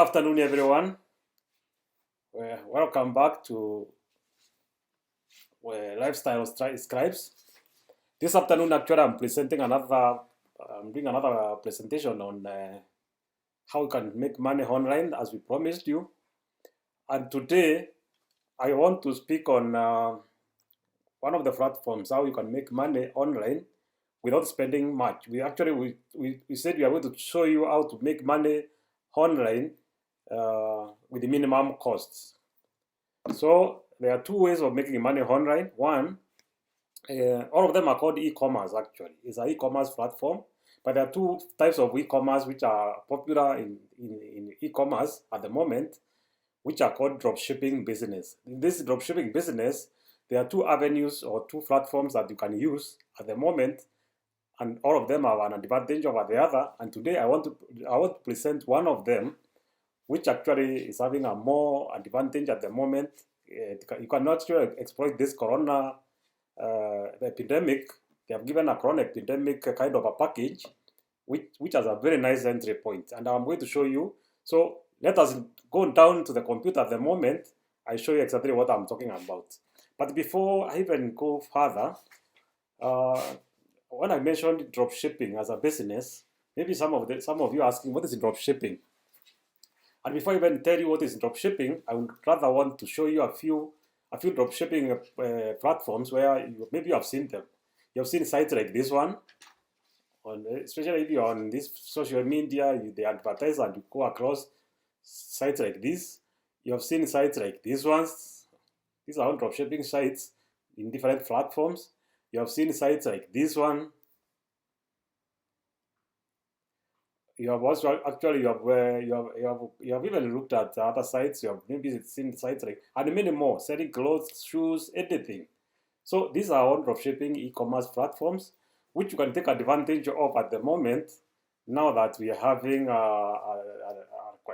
afternoon, everyone. Welcome back to Lifestylescribes. This afternoon, actually, I'm doing another presentation on how you can make money online, as we promised you. And today, I want to speak on one of the platforms, how you can make money online without spending much. We said we are going to show you how to make money online with the minimum costs. So there are two ways of making money online. One, all of them are called e-commerce. Actually, it's an e-commerce platform, but there are two types of e-commerce which are popular in e-commerce at the moment, which are called dropshipping business. In this dropshipping business, there are two avenues or two platforms that you can use at the moment, and all of them have an advantage over the other. And today I want to present one of them, which actually is having a more advantage at the moment. You cannot exploit this corona epidemic. They have given a corona epidemic kind of a package, which has a very nice entry point, and I'm going to show you. So let us go down to the computer at the moment. I show you exactly what I'm talking about. But before I even go further, when I mentioned dropshipping as a business, maybe some of you are asking, what is dropshipping? And before I even tell you what is dropshipping, I would rather want to show you a few dropshipping platforms where maybe you have seen them. You have seen sites like this one, especially if you're on this social media, they advertise and you go across sites like this. You have seen sites like these ones. These are all dropshipping sites in different platforms. You have seen sites like this one. You have also actually you have even looked at other sites. You have maybe seen sites like, and many more, selling clothes, shoes, anything. So these are all dropshipping e-commerce platforms which you can take advantage of at the moment. Now that we are having a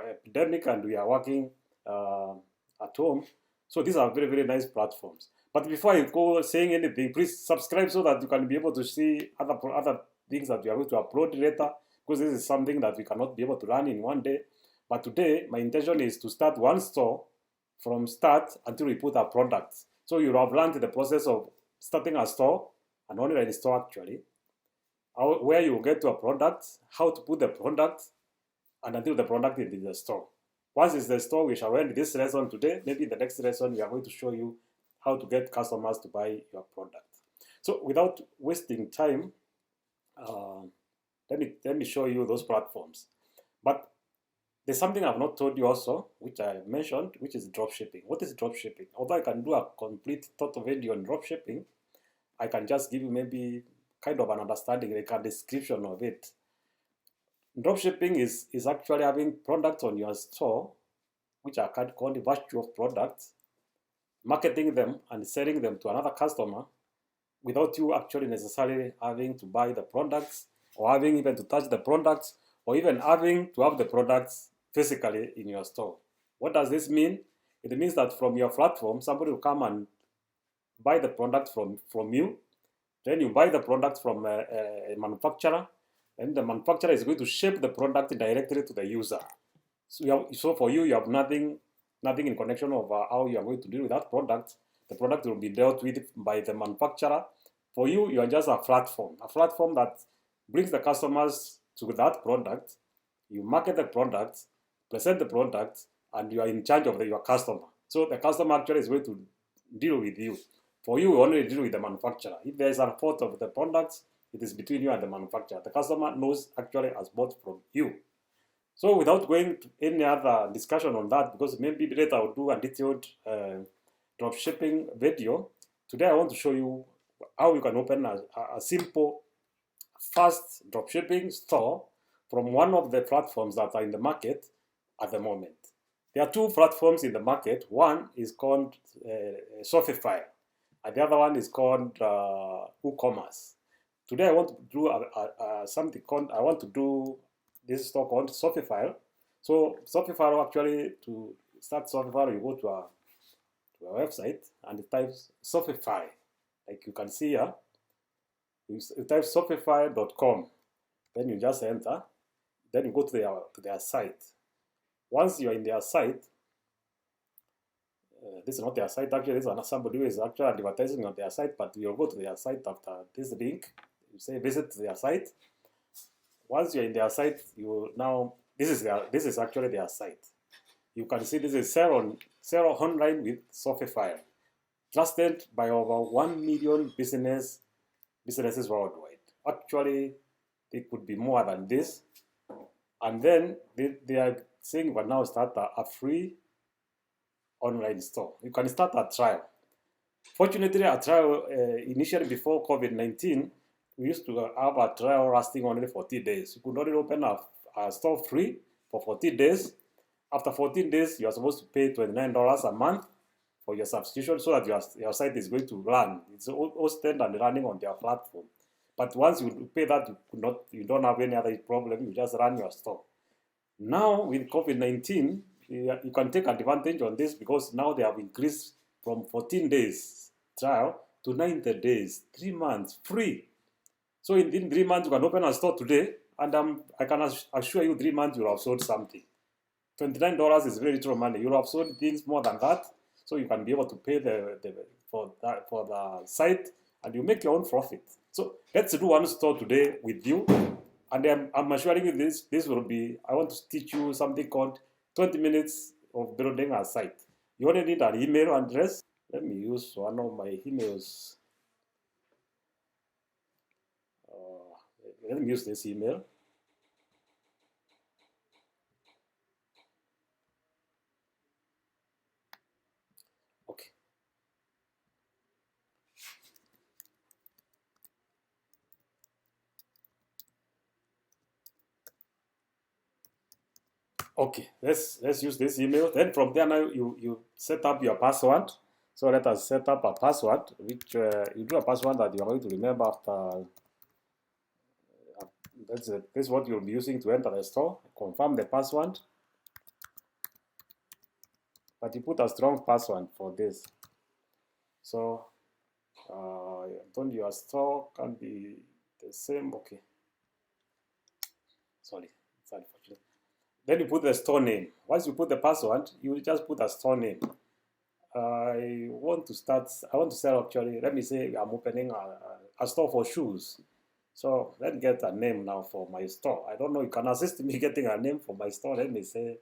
epidemic and we are working at home, so these are very, very nice platforms. But before I go saying anything, please subscribe so that you can be able to see other things that we are going to upload later, because this is something that we cannot be able to run in one day. But today, my intention is to start one store from start until we put our products. So you have learned the process of starting a store, an online store actually, where you get to a product, how to put the product, and until the product is in the store. Once it's the store, we shall end this lesson today. Maybe in the next lesson, we are going to show you how to get customers to buy your product. So without wasting time, let me show you those platforms. But there's something I've not told you also, which I mentioned, which is dropshipping. What is dropshipping? Although I can do a complete total video on dropshipping, I can just give you maybe kind of an understanding, like a description of it. Dropshipping is actually having products on your store, which are called virtual products, marketing them and selling them to another customer without you actually necessarily having to buy the products, or having even to touch the products, or even having to have the products physically in your store. What does this mean? It means that from your platform, somebody will come and buy the product from you. Then you buy the product from a manufacturer, and the manufacturer is going to ship the product directly to the user. So for you, you have nothing in connection of how you are going to deal with that product. The product will be dealt with by the manufacturer. For you, you are just a platform that brings the customers to that product. You market the product, present the product, and you are in charge of your customer. So the customer actually is going to deal with you. For you, you only deal with the manufacturer. If there is a fault of the product, it is between you and the manufacturer. The customer knows actually as bought from you. So without going to any other discussion on that, because maybe later I'll do a detailed dropshipping video, today I want to show you how you can open a simple, fast dropshipping store from one of the platforms that are in the market at the moment. There are two platforms in the market. One is called Shopify, and the other one is called WooCommerce. Today I want to do something called, I want to do this store called Shopify. So Shopify, actually, to start Shopify, you go to a website and it types Shopify, like you can see here. You type shopify.com, then you just enter, then you go to their site. Once you're in their site, this is not their site actually, this is somebody who is actually advertising on their site, but you'll go to their site after this link. You say visit their site. Once you're in their site, you now this is actually their site. You can see this is sell online with Shopify, trusted by over 1 million businesses worldwide. Actually, it could be more than this. And then they are saying we now start a free online store. You can start a trial. Fortunately, a trial initially before COVID-19, we used to have a trial lasting only 40 days. You could only open a store free for 40 days. After 14 days, you are supposed to pay $29 a month for your subscription so that your site is going to run. It's hosted and running on their platform. But once you pay that, you don't have any other problem. You just run your store. Now with COVID-19, you can take advantage on this because now they have increased from 14 days trial to 90 days, 3 months free. So in 3 months, you can open a store today, and I can assure you 3 months you'll have sold something. $29 is very little money. You'll have sold things more than that, so you can be able to pay for the site, and you make your own profit. So let's do one store today with you, and I'm assuring you this will be. I want to teach you something called 20 minutes of building a site. You only need an email address. Let me use one of my emails. Let me use this email. Okay. Okay, let's use this email. Then from there now you set up your password. So let us set up a password, which you do a password that you are going to remember after. This is what you'll be using to enter the store. Confirm the password, but you put a strong password for this. So don't your store can be the same. Okay, sorry, it's unfortunate. Then you put the store name. Once you put the password, you just put a store name. I want to sell actually. Let me say I'm opening a store for shoes. So let's get a name now for my store. I don't know, you can assist me getting a name for my store. Let me say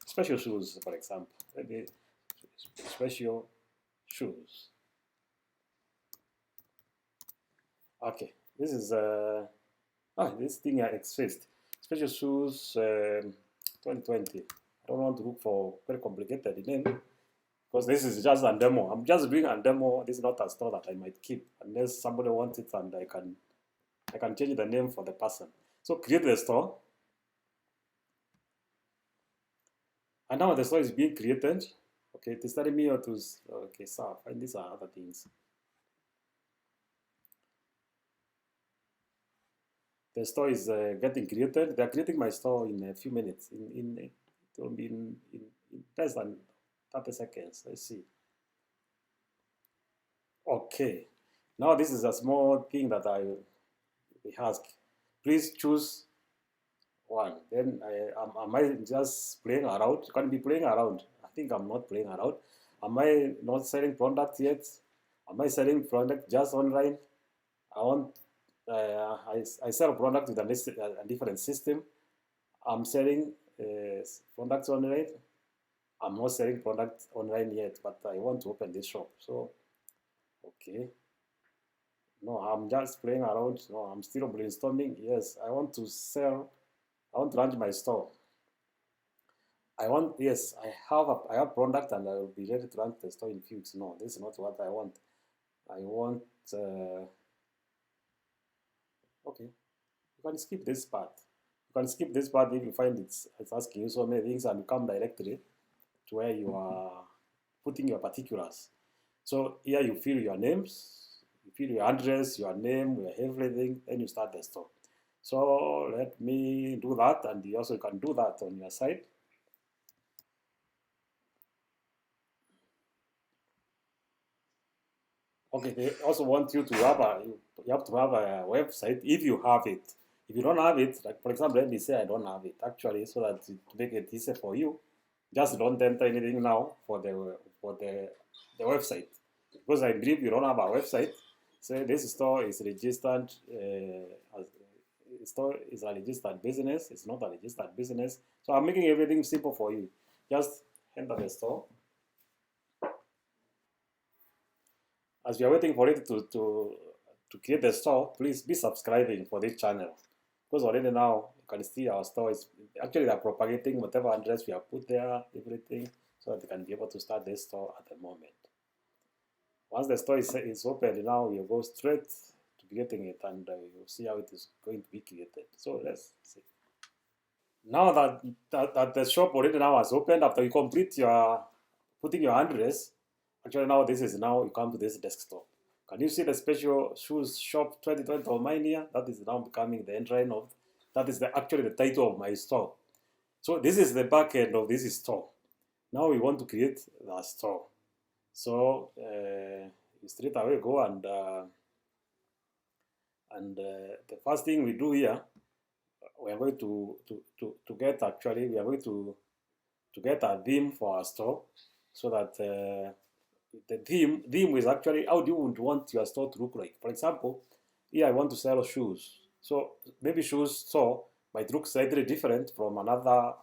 special shoes, for example. Maybe special shoes. Okay, this is this thing exists. Special shoes 2020. I don't want to look for very complicated name because this is just a demo. I'm just doing a demo. This is not a store that I might keep unless somebody wants it, and I can change the name for the person. So create the store. And now the store is being created. Okay, it is telling me how to, okay, so and these are other things. The store is getting created. They are creating my store in a few minutes. It will be in less than 30 seconds. Let's see. Okay. Now this is a small thing that I ask. Please choose one. Then am I just playing around? You can be playing around. I think I'm not playing around. Am I not selling product yet? Am I selling product just online? I want. I sell product with a different system. I'm selling products online. I'm not selling products online yet, but I want to open this shop. So, okay. No, I'm just playing around. No, I'm still brainstorming. Yes, I want to sell. I want to launch my store. Yes, I have product and I will be ready to launch the store in few weeks. No, this is not what I want. I want, okay, you can skip this part. You can skip this part if you find it's asking you so many things, and you come directly to where you are putting your particulars. So here you fill your names, you fill your address, your name, your everything, then you start the store. So let me do that, and you also can do that on your side. Okay, they also want you to have you have to have a website if you have it. If you don't have it, like for example, let me say I don't have it actually, so that to make it easier for you, just don't enter anything now for the website, because I believe you don't have a website. Say this store is registered as store is a registered business. It's not a registered business, so I'm making everything simple for you. Just enter the store. As you are waiting for it to create the store, please be subscribing for this channel, because already now you can see our store is actually they're propagating whatever address we have put there, everything, so that they can be able to start this store at the moment. Once the store is open, now you go straight to creating it, and you'll see how it is going to be created. So let's see. Now that the shop already now has opened, after you complete your putting your address, actually now this is now you come to this desktop. Can you see the special shoes shop 2020 of mine here? That is now becoming the entry of, that is actually the title of my store. So this is the back end of this store. Now we want to create the store. So you straight away go and the first thing we do here, we are going to get, actually we are going to get a theme for our store, so that the theme is actually how do you want your store to look like. For example, here I want to sell shoes, so maybe shoes store might look slightly different from another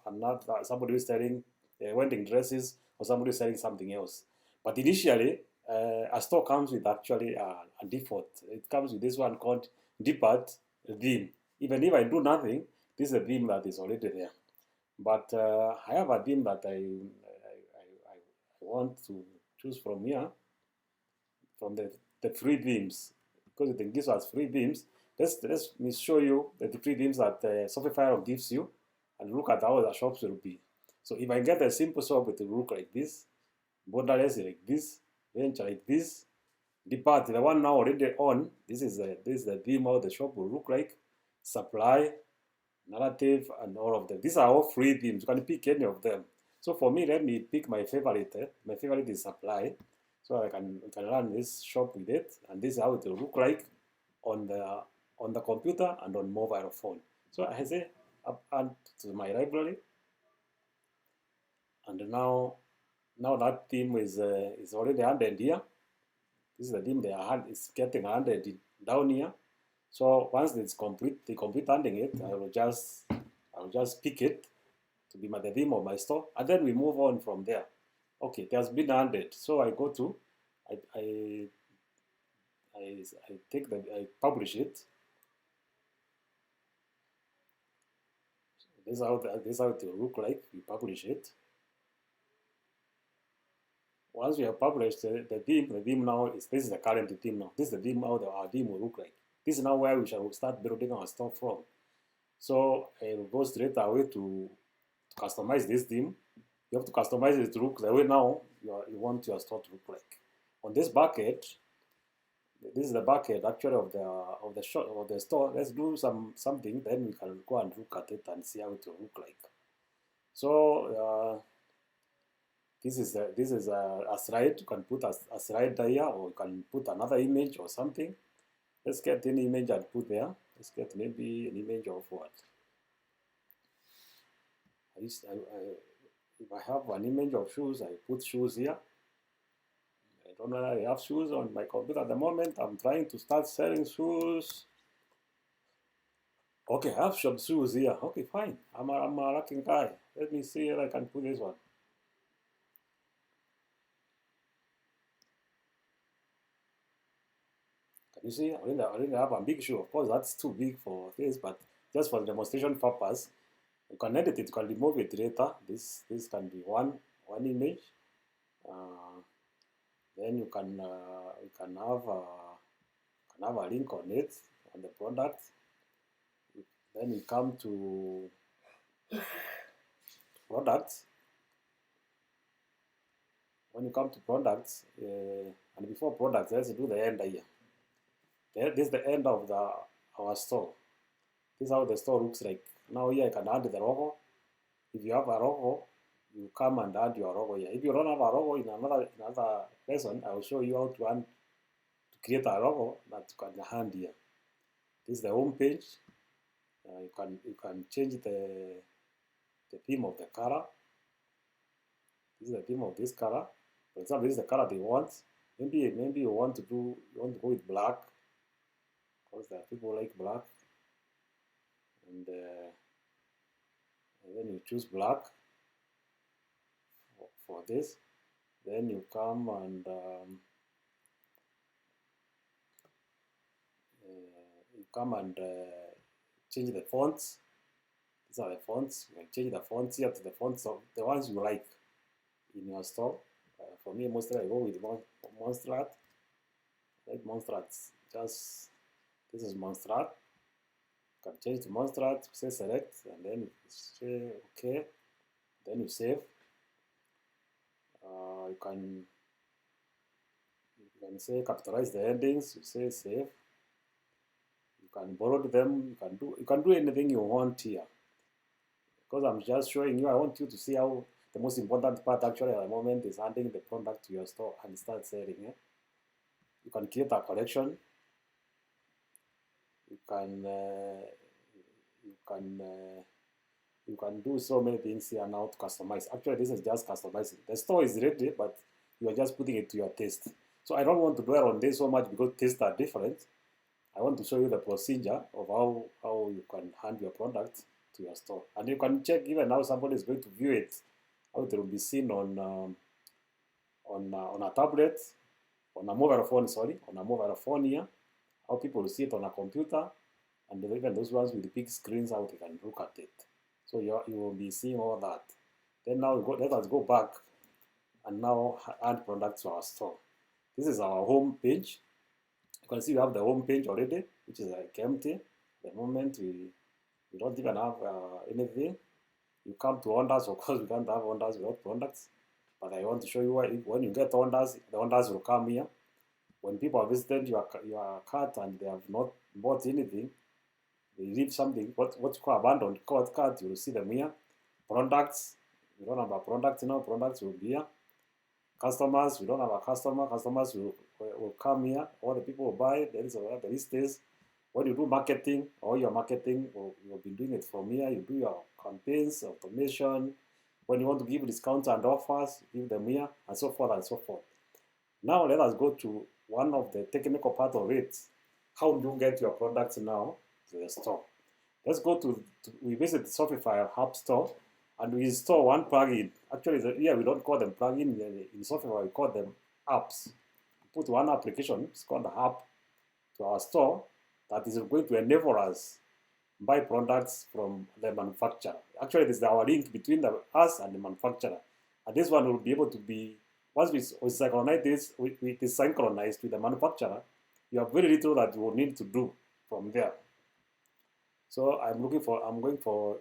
somebody who is selling wedding dresses, or somebody who is selling something else. But initially, a store comes with actually a default. It comes with this one called default theme. Even if I do nothing, this is a theme that is already there. But I have a theme that I want to choose from here, from the free themes, because it gives us free themes. Let me show you the free themes that Shopify gives you, and look at how the shops will be. So if I get a simple shop, it will look like this, borderless like this, range like this. Depart, the one now already on, this is the theme how the shop will look like. Supply, narrative, and all of them. These are all free themes. You can pick any of them. So for me, let me pick my favorite. My favorite is supply. So I can run this shop with it, and this is how it will look like on the computer and on mobile phone. So I say add to my library, and now that theme is already added here. This is the theme is getting added down here. So once it's complete, the complete adding it, I will just pick it to be the theme of my store, and then we move on from there. Okay, it has been added. So I go to, I publish it. This is how it will look like. We publish it. Once we have published the theme now this is the current theme now. This is the theme how our theme will look like. This is now where we shall start building our store from. So I will go straight away to customize this theme. You have to customize it to look the way now you want your store to look like. On this bucket, this is the bucket actually of the shop of the store. Let's do something, then we can go and look at it and see how it will look like. So this is a slide. You can put a slide here, or you can put another image or something. Let's get an image and put there. Let's get maybe an image of what? If I have an image of shoes, I put shoes here. I don't know I have shoes on my computer at the moment. I'm trying to start selling shoes. Okay, I have some shoes here. Okay, fine. I'm a lucky guy. Let me see if I can put this one. Can you see? I already have a big shoe. Of course, that's too big for this, but just for the demonstration purpose, you can edit it. You can remove it later. This can be one image. Then you can have a link on it, on the product. Then we come to products. When you come to products, and before products, let's do the end here. This is the end of our store. This is how the store looks like. Now here I can add the logo. If you have a logo, you come and add your logo here. If you don't have a logo in another lesson, I will show you how to create a logo that you can hand here. This is the home page. You can change the theme of the color. This is the theme of this color. For example, this is the color they want. Maybe you want to go with black, because there are people like black, and then you choose black for this. Then you come and change the fonts. These are the fonts. You can change the fonts here to the fonts of the ones you like in your store. For me, mostly I go with Monstrat. Like Monstrat, just this is Monstrat. You can change to Monstrat, say select, and then you say OK. Then you save. You can say capitalize the endings. You say save. You can borrow them. You can do anything you want here. Because I'm just showing you, I want you to see how the most important part actually at the moment is handing the product to your store and start selling it. You can create a collection. You can do so many things here now to customize. Actually, this is just customizing. The store is ready, but you are just putting it to your taste. So I don't want to dwell on this so much because tastes are different. I want to show you the procedure of how you can hand your product to your store. And you can check even how somebody is going to view it, how it will be seen on a tablet, on a mobile phone here, how people will see it on a computer, and even those ones with the big screens, how they can look at it. So you will be seeing all that. Then now let us go back and now add products to our store. This is our home page. You can see we have the home page already, which is like empty. At the moment, we don't even have anything. You come to orders, of course, we can't have orders without products. But I want to show you when you get orders, the orders will come here. When people have visited your cart and they have not bought anything, they leave something, what you call abandoned cart, you will see them here. Products, we don't have a product now, products will be here. Customers, we don't have a customer, customers will come here, all the people will buy, there is where the list is. When you do marketing, all your marketing, you'll be doing it from here. You do your campaigns, automation. When you want to give discounts and offers, give them here, and so forth and so forth. Now let us go to one of the technical part of it. How do you get your products now to the store? Let's go we visit the Shopify App Store and we install one plugin. Actually, here we don't call them plugin. In Shopify, we call them apps. We put one application, it's called the app, to our store that is going to enable us buy products from the manufacturer. Actually, this is our link between us and the manufacturer. And this one will be able to be, once we synchronize this, it is synchronized with the manufacturer. You have very little that you will need to do from there. So I'm going for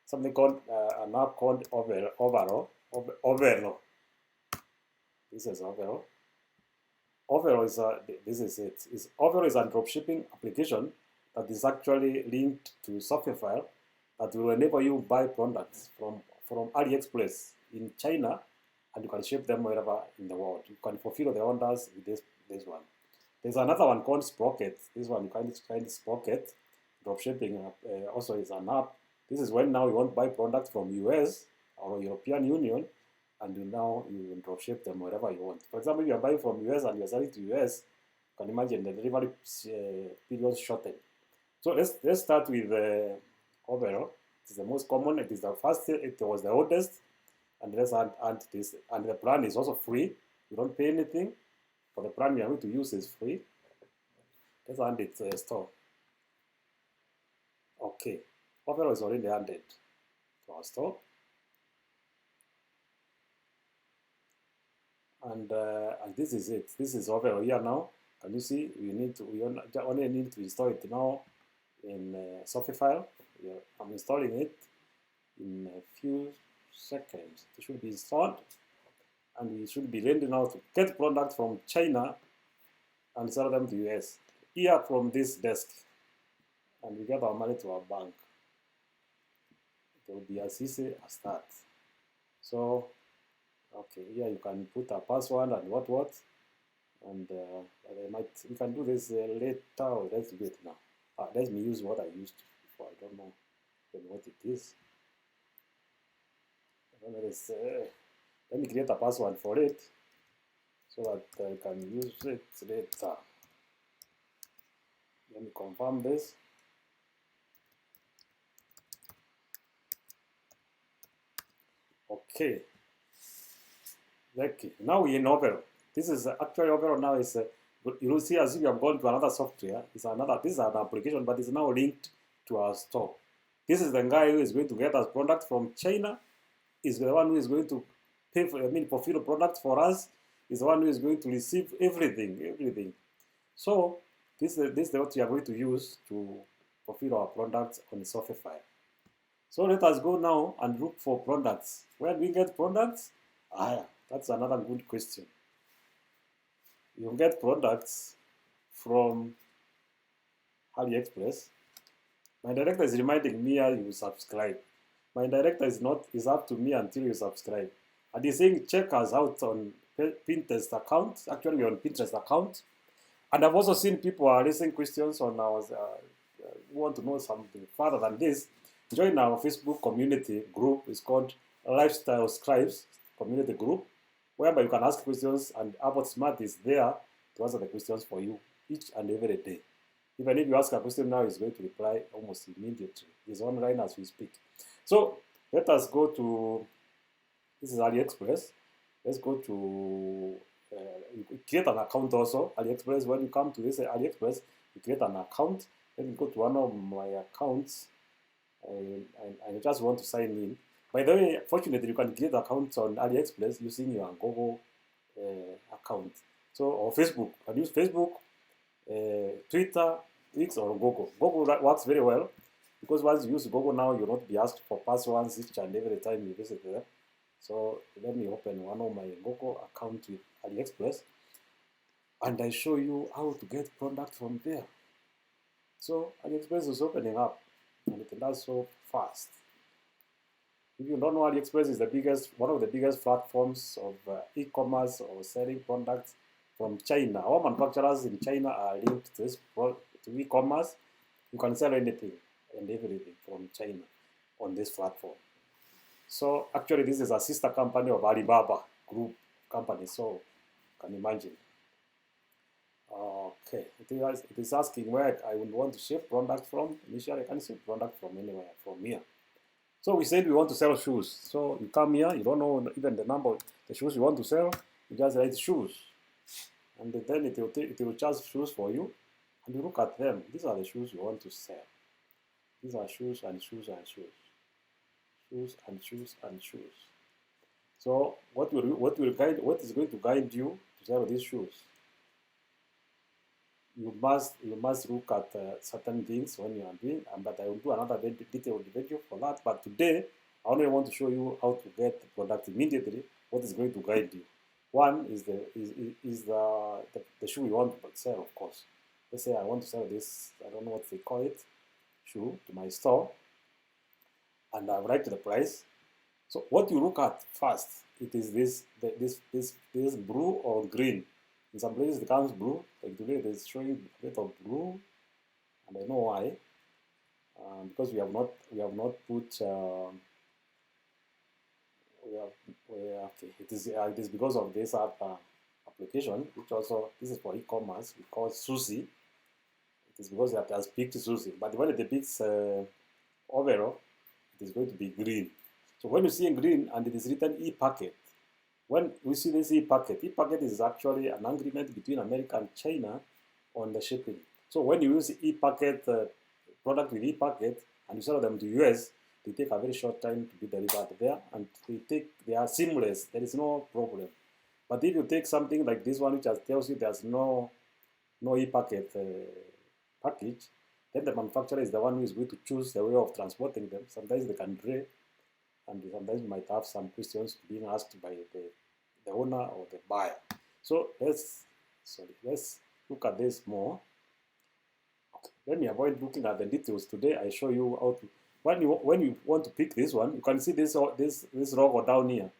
something called an app called Overall. This is Overall. Overall is this is it. Overall is a dropshipping application that is actually linked to Shopify that will enable you buy products from AliExpress in China, and you can ship them wherever in the world. You can fulfill the orders with this one. There's another one called Sprocket. This one you can find Sprocket. Dropshipping also is an app. This is when now you want to buy products from US or European Union, and you will dropship them wherever you want. For example, if you are buying from US and you are selling to US, you can imagine the delivery period shortened. So let's start with Overall. It is the most common. It is the first. It was the oldest. And let's add this. And the plan is also free. You don't pay anything. For the plan we are going to use is free. Let's add it store. Okay. Overall is already added to our store. And this is it. This is Overall here now. Can you see? We only need to install it now in Shopify. I'm installing it in a few seconds. It should be installed, and we should be ready now to get products from China and sell them to US here from this desk, and we get our money to our bank. It will be as easy as that. So, okay, here you can put a password and what, and we can do this later. Or let's do it now. Let me use what I used before. I don't know what it is. Let me create a password for it so that I can use it later. Let me confirm this. Okay. Okay. Now we're in Opera. This is actually Opera now is you will see as if you have gone to another software. This is an application, but it's now linked to our store. This is the guy who is going to get us product from China. Is the one who is going to pay for, fulfill products for us. Is the one who is going to receive everything. So this is what we are going to use to fulfill our products on Shopify. So let us go now and look for products. Where do we get products? That's another good question. You get products from AliExpress. My director is reminding me you subscribe. My director is up to me until you subscribe. And he's saying check us out on Pinterest account. Actually, we're on Pinterest account. And I've also seen people are raising questions on our who want to know something further than this. Join our Facebook community group. It's called Lifestylescribes community group, whereby you can ask questions and Abbott Smart is there to answer the questions for you each and every day. Even if you ask a question now, he's going to reply almost immediately. He's online as we speak. So let us go to, this is AliExpress. Let's go to, you create an account also, AliExpress. When you come to this AliExpress, you create an account. Let me go to one of my accounts. I just want to sign in. By the way, fortunately, you can create accounts on AliExpress using your Google account. So, or Facebook. You can use Facebook, Twitter, X, or Google. Google works very well because once you use Google now, you'll not be asked for passwords each and every time you visit there. So let me open one of my Google account with AliExpress and I show you how to get product from there. So AliExpress is opening up and it does so fast. If you don't know, AliExpress is one of the biggest platforms of e-commerce or selling products from China. All manufacturers in China are linked to e-commerce. You can sell anything and everything from China on this platform. So actually, this is a sister company of Alibaba group company. So you can imagine. Okay, it is asking where I would want to ship product from. Initially, I can ship product from anywhere from here. So we said we want to sell shoes. So you come here, you don't know even the number of the shoes you want to sell. You just write shoes, and then it will charge shoes for you, and you look at them. These are the shoes you want to sell. These are shoes and shoes and shoes, shoes and shoes and shoes. So what is going to guide you to sell these shoes? You must look at certain things when you are doing, but I will do another very detailed video for that. But today, I only want to show you how to get the product immediately. What is going to guide you? One is the shoe you want to sell, of course. Let's say I want to sell this, I don't know what they call it, shoe to my store, and I write the price. So what you look at first, it is this blue or green. In some places it comes blue, like today it is showing a bit of blue, and I know why. Because we have not put okay. It is because of this application, which also this is for e-commerce. We call Sushi. It is because it has picked Sushi, but when it picks overall, it is going to be green. So when you see in green and it is written e-packet. When we see this e-packet is actually an agreement between America and China on the shipping. So when you use e-packet product with e-packet and you sell them to US, they take a very short time to be delivered there, and they are seamless. There is no problem. But if you take something like this one, which tells you there's no e-packet package, then the manufacturer is the one who is going to choose the way of transporting them. Sometimes they can delay, and sometimes you might have some questions being asked by the owner or the buyer. So let's look at this more. Okay. Let me avoid looking at the details today. I show you how to when you want to pick this one, you can see this logo down here.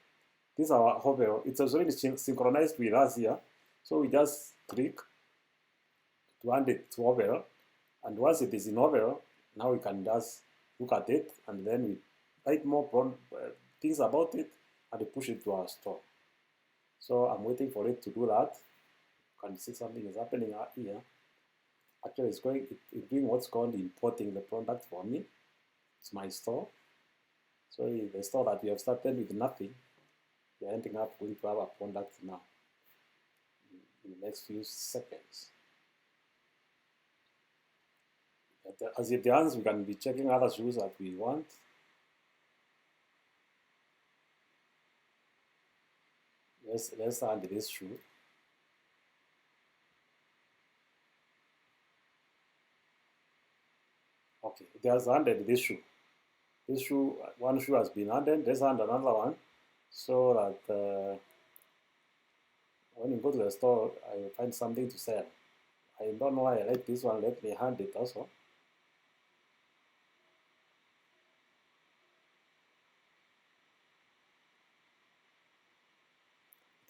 This is our hover. It's already synchronized with us here. So we just click to add it to hover, And once it is in Overall, now we can just look at it and then we write more things about it and we push it to our store. So I'm waiting for it to do that. You can see something is happening here. Actually, it's doing what's called importing the product for me. It's my store. So the store that we have started with nothing, we are ending up going to have a product now in the next few seconds. As it runs, we can be checking other shoes that we want. Let's add this shoe. Okay, it has added this shoe. This shoe, one shoe has been added. Let's add another one so that when you go to the store, I will find something to sell. I don't know why I like this one. Let me add it also.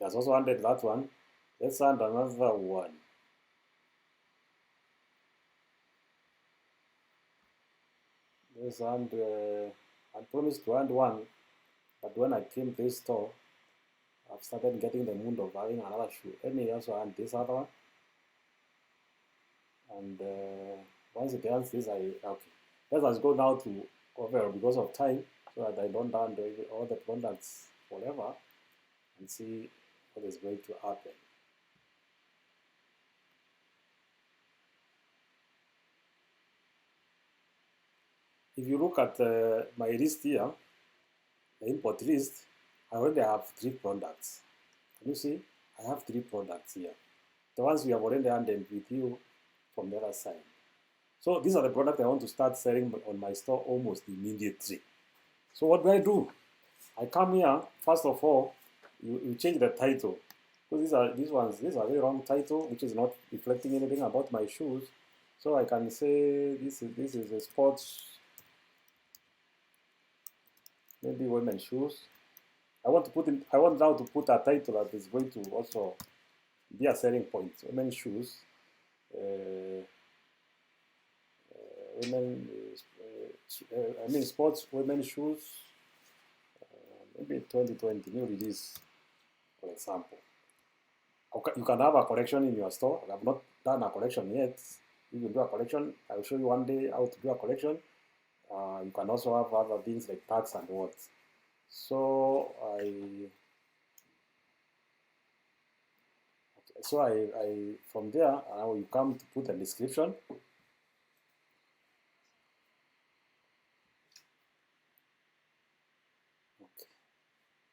It has also added that one. Let's add another one. Let's add, I promised to add one, but when I came to this store, I've started getting the mood of having another shoe. Let me also add this other one. And once it does this, okay. Let us go now to Overall because of time, so that I don't down all the products forever and see what is going to happen. If you look at my list here, the import list, I already have 3 products. Can you see? I have 3 products here. The ones we have already handled with you from the other side. So these are the products I want to start selling on my store almost immediately. So what do? I come here, first of all, you change the title. Because these are very wrong title, which is not reflecting anything about my shoes. So I can say this is a sports, maybe women's shoes. I want now to put a title that is going to also be a selling point. Women's shoes. Sports women's shoes. Maybe 2020 new release, for example. You can have a collection in your store. I have not done a collection yet. You can do a collection. I will show you one day how to do a collection. You can also have other things like tags and words. So I from there I will come to put a description. Okay.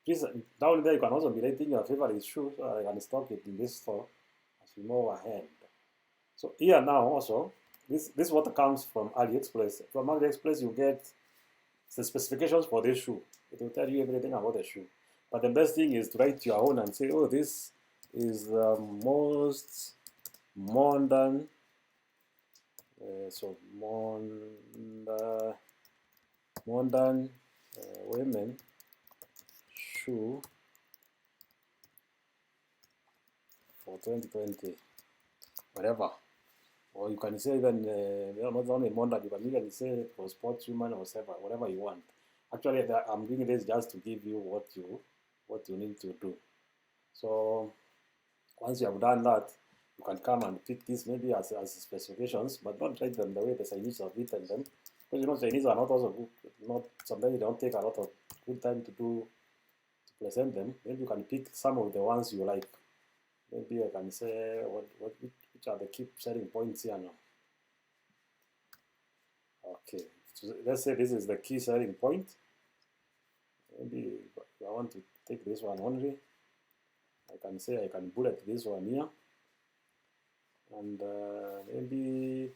Please, down there you can also be rating your favorite shoe, so I can stock it in this store as we move ahead. So here now also, this is what comes from AliExpress. From AliExpress you get the specifications for this shoe. It will tell you everything about the shoe. But the best thing is to write your own and say, oh, this is the most modern, modern women shoe for 2020, whatever. Or you can say even, not only modern, you can even say for sports women or whatever you want. Actually, I'm doing this just to give you what you need to do. So once you have done that, you can come and pick this maybe as specifications, but don't write them the way the Chinese have written them. Because Chinese are not also good, sometimes they don't take a lot of good time to present them. Maybe you can pick some of the ones you like. Maybe I can say which are the key selling points here now. Okay, so let's say this is the key selling point. Maybe I want to take this one only. I can say I can bullet this one here. And maybe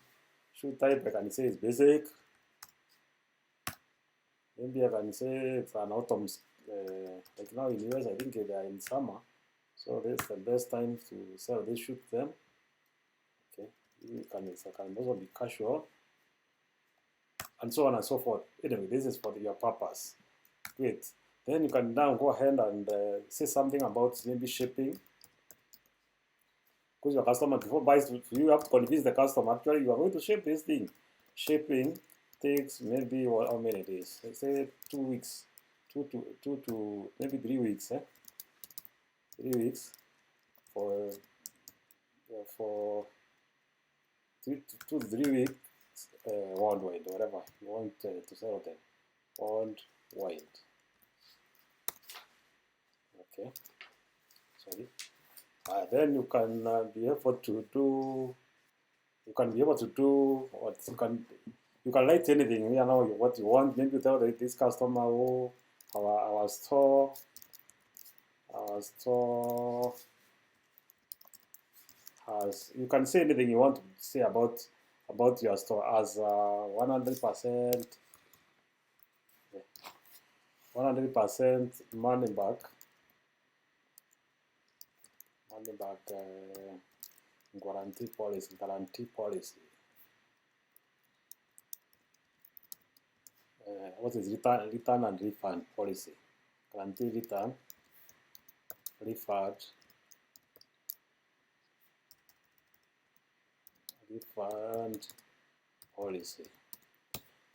shoe type I can say is basic. Maybe I can say it's an autumn. Like now in US, I think they are in summer. So this is the best time to sell this shoe to them. Okay, it can also be casual, and so on and so forth. Anyway, this is for your purpose. Great. Then you can now go ahead and say something about maybe shipping. because your customer before buys, you have to convince the customer actually you are going to ship this thing. Shipping takes maybe how many days? Let's say 2 weeks, two to maybe 3 weeks. 3 weeks for 2 to 3 weeks worldwide, whatever you want to sell them worldwide. Okay, sorry. Then you can be able to do. You can be able to do what you can write anything. You know what you want. Maybe you tell this customer, oh, our store has. You can say anything you want to say about your store as 100% money back guarantee policy. What is return and refund policy? Guarantee return, refund policy.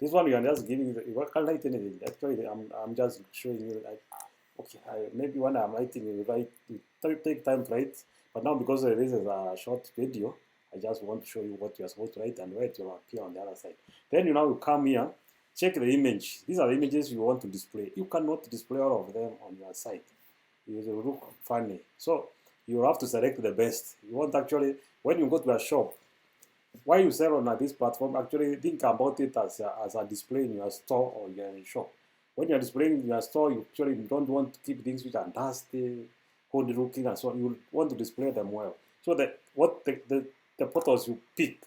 This one you are just giving. You can't write anything. Actually, I'm just showing you. Okay, maybe when I'm writing, you take time to write. But now because this is a short video, I just want to show you what you are supposed to write and where it will appear on the other side. Then you come here, check the image. These are the images you want to display. You cannot display all of them on your site. It will look funny. So you have to select the best. You want actually, when you go to a shop, why you sell on this platform, actually think about it as a display in your store or your shop. When you're displaying in your store, you actually don't want to keep things which are dusty, old looking, and so on. You want to display them well. So that what the photos you pick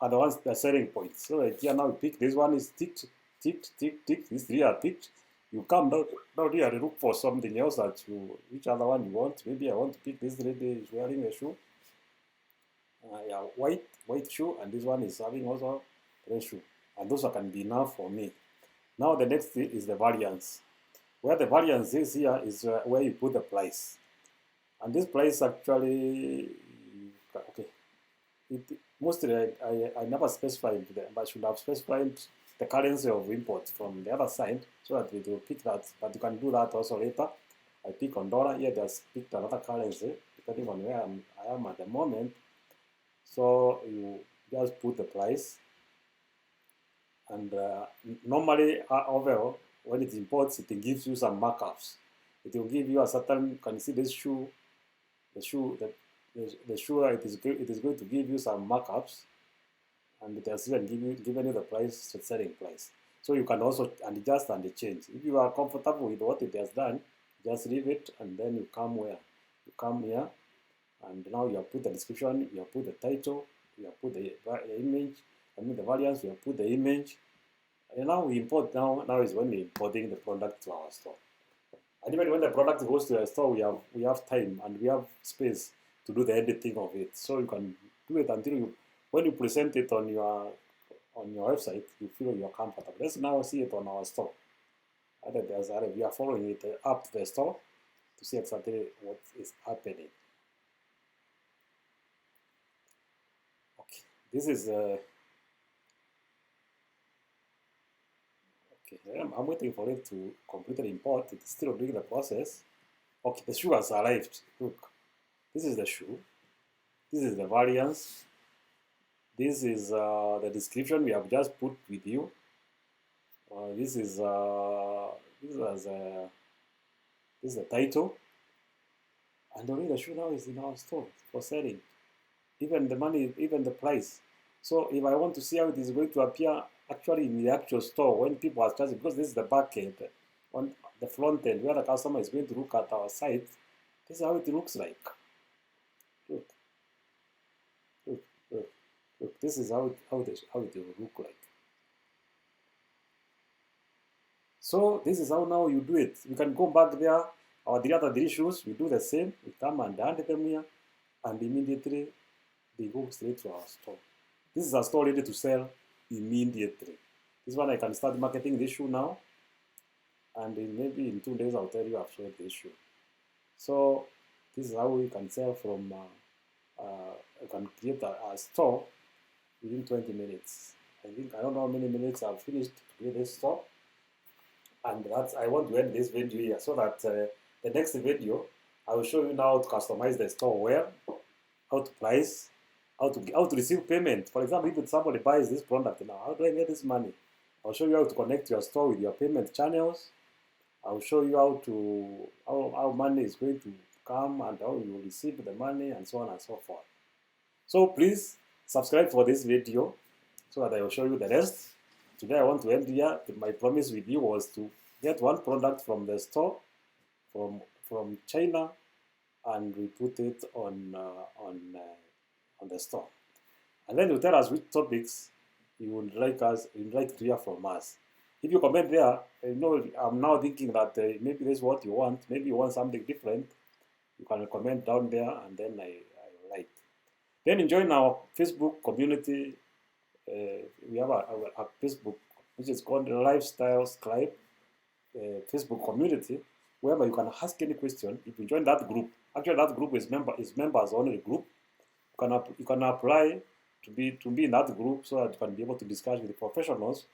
are the ones that are selling points. So like here now you pick this one is ticked. These three are ticked. You come down here and look for something else that which other one you want. Maybe I want to pick this lady is wearing a shoe. Yeah, white shoe, and this one is having also red shoe, and those can be enough for me. Now the next thing is the variance. Where the variance is here is where you put the price, and this price actually, okay, mostly I never specified them, but I should have specified the currency of import from the other side so that we will pick that. But you can do that also later. I pick on dollar here. Just picked another currency depending on where I am at the moment. So you just put the price, and normally overall, when it imports, it gives you some markups. It will give you a certain. Can you see this shoe? The shoe it is going to give you some markups, and it has even given you the price, the selling price. So you can also adjust and change. If you are comfortable with what it has done, just leave it, and then you come where you come here. And now you have put the description, you have put the title, you have put the image, the variance, you have put the image. And now we import, now is when we're importing the product to our store. And even when the product goes to our store, we have time and we have space to do the editing of it. So you can do it until when you present it on your website, you feel you're comfortable. Let's now see it on our store. We are following it up to the store to see exactly what is happening. This is okay. I'm waiting for it to completely import. It's still doing the process. Okay, the shoe has arrived. Look, this is the shoe. This is the variance. This is the description we have just put with you. This is the title, and already the shoe now is in our store for selling. Even the money, even the price. So if I want to see how it is going to appear actually in the actual store when people are charging, because this is the back end, on the front end where the customer is going to look at our site, this is how it looks like. Look. This is how it will look like. So this is how now you do it. You can go back there, or the other 3 shoes, we do the same. We come and add them here, and immediately they go straight to our store. This is a store ready to sell immediately. This one I can start marketing this shoe now, and maybe in 2 days I'll tell you I've sold this shoe. So this is how we can sell from you can create a store within 20 minutes. I don't know how many minutes I've finished to create this store. And I want to end this video here so that the next video, I will show you now how to customize the store where, how to price, how to receive payment. For example, if somebody buys this product now, how do I get this money? I'll show you how to connect your store with your payment channels. I'll show you how money is going to come and how you will receive the money and so on and so forth. So please subscribe for this video so that I will show you the rest. Today I want to end here. My promise with you was to get one product from the store from China, and we put it on the store. And then you tell us which topics you would like to hear from us. If you comment there, I'm now thinking that maybe this is what you want. Maybe you want something different. You can comment down there, and then I like. Then join our Facebook community. We have a Facebook which is called Lifestylescribes Facebook community, whereby you can ask any question. If you join that group, actually that group is members only group. You can apply to be in that group so that you can be able to discuss with the professionals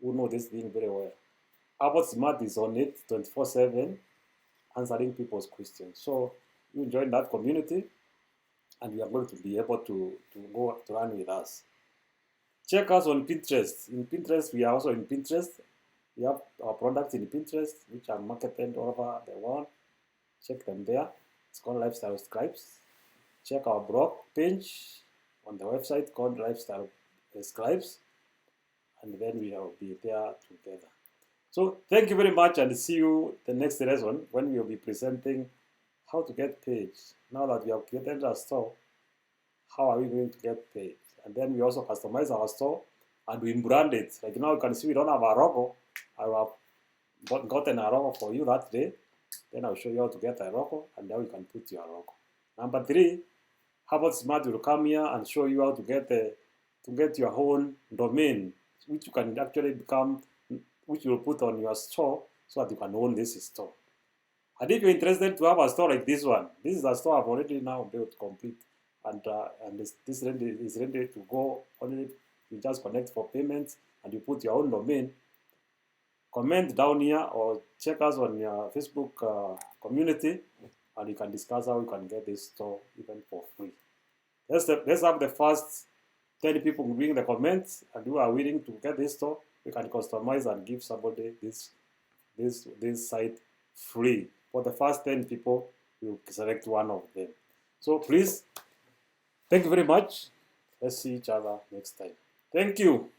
who know this thing very well. Autoresponder is on it 24/7, answering people's questions. So you join that community, and you are going to be able to run with us. Check us on Pinterest. In Pinterest, we are also in Pinterest. We have our products in Pinterest, which are marketed all over the world. Check them there. It's called Lifestylescribes. Check our blog page on the website called Lifestylescribes, and then we will be there together. So thank you very much, and see you the next lesson when we will be presenting how to get paid. Now that we have created a store, how are we going to get paid? And then we also customize our store and we brand it. Like now you can see we don't have a logo. I have gotten a logo for you that day. Then I'll show you how to get a logo, and then you can put your logo. Number 3, Autoresponder will come here and show you how to get your own domain, which you can actually which you will put on your store so that you can own this store. And if you're interested to have a store like this one, this is a store I've already now built complete, and this is ready to go. Only you just connect for payments and you put your own domain. Comment down here or check us on your Facebook community, and you can discuss how you can get this store even for free. Let's have the first 10 people bring the comments, and who are willing to get this store, we can customize and give somebody this site free. For the first 10 people, we'll select one of them. So please, thank you very much. Let's see each other next time. Thank you.